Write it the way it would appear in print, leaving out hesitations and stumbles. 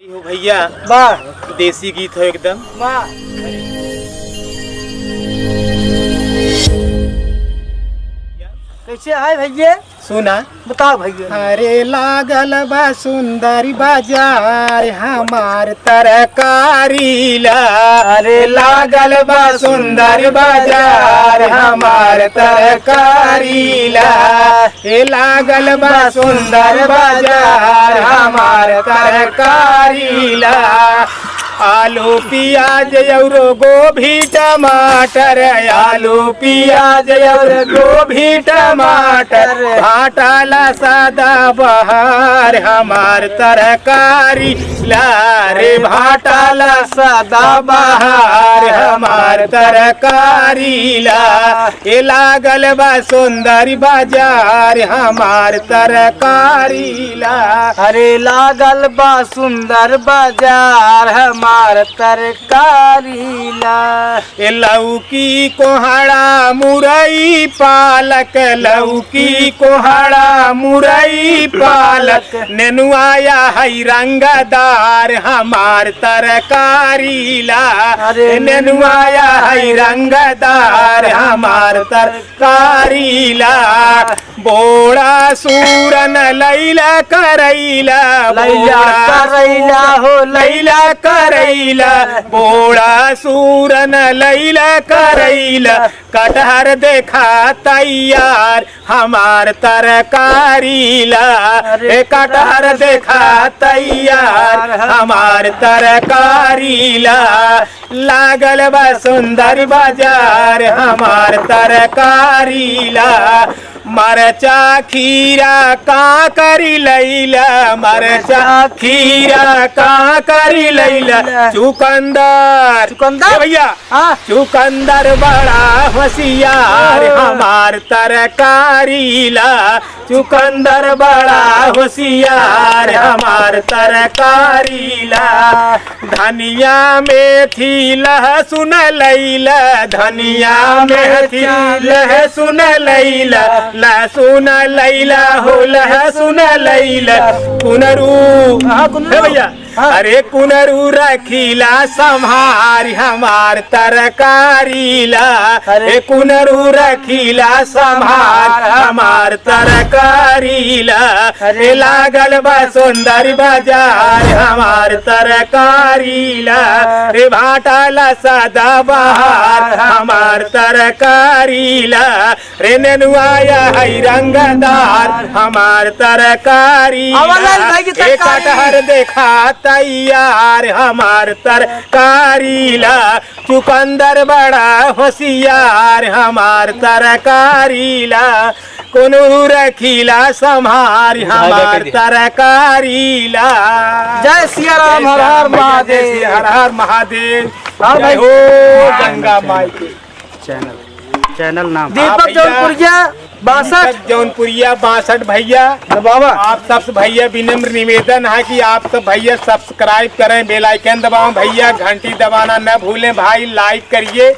हो भैया वाह देसी गीत हो एकदम। वाह कैसे है भैया? सुना बताओ भैया। अरे लागल बा सुंदर बाजार हमार तरकारी ला। अरे लागल बा सुंदर बाजार हमार तरकारी ला। ए लागल बा सुंदर बाजार हमार तरकारी ला। आलू प्याज और गोभी टमाटर आलू प्याज और गोभी टमाटर भाटाला सादा बहार हमार तरकारी ला। रे भाटाला सादा बहार हमार तरकारी ला। ए लागल बा सुंदर बाजार हमार तरकारी ला। अरे लागल बा सुंदर बाजार हमार तरकारी ला। ए लौकी कोहड़ा मुरई पालक लौकी कोहड़ा मुरई पालक नेनुआया है रंगदार हमार तरकारी ला। अरे नेनुआया है रंगदार हमार तरकारी ला। बोड़ा सूरन लैला करैला लैला करैला हो लैला करैला बोड़ा सूरन लैला करैला। कटहर देखा तैयार हमार तरकारी ला। ए कटहर देखा तैयार हमार तरकारी ला। लागल बा सुंदर बाजार हमार तरकारी ला। मरचा खीरा का करी लैला मरचा खीरा का करी लैला। चुकंदर भैया चुकंदर बड़ा होशियार हमार तरकारी ला। चुकंदर बड़ा होशियार हमार तरकारी ला। धनिया मेथी लहसुन लैला धनिया मेथी लहसुन लैला। लहसुन लैला हो लहसुन लैला। कुनरू भैया अरे कुनरू रखीला संभार हमार तरकारी ला। अरे कुनरू रखीला संभार हमार तरकारी ला। अरे लागल बा सुंदर बाजार हमार तरकारी ला। रे भाटाला सादा बहार हमार तरकारी ला। रे नेनुआया है रंगदार हमार तरकारी ला। ए कटहर देखा तैयार हमार तरकारी ला। चुकंदर बड़ा होशियार हमार तरकारी ला। कुनू रखीला संभार हमार तरकारी ला। जय सिया राम हर हर महादेव हर हर महादेव। जय हो गंगा माई के चैनल नाम दीपक जौनपुरिया 62 जौनपुरिया 62 भैया। बाबा आप सबसे भैया विनम्र निवेदन है कि आप सब भैया सब्सक्राइब करें बेल आइकन दबाओ भैया घंटी दबाना न भूलें भाई। लाइक करिए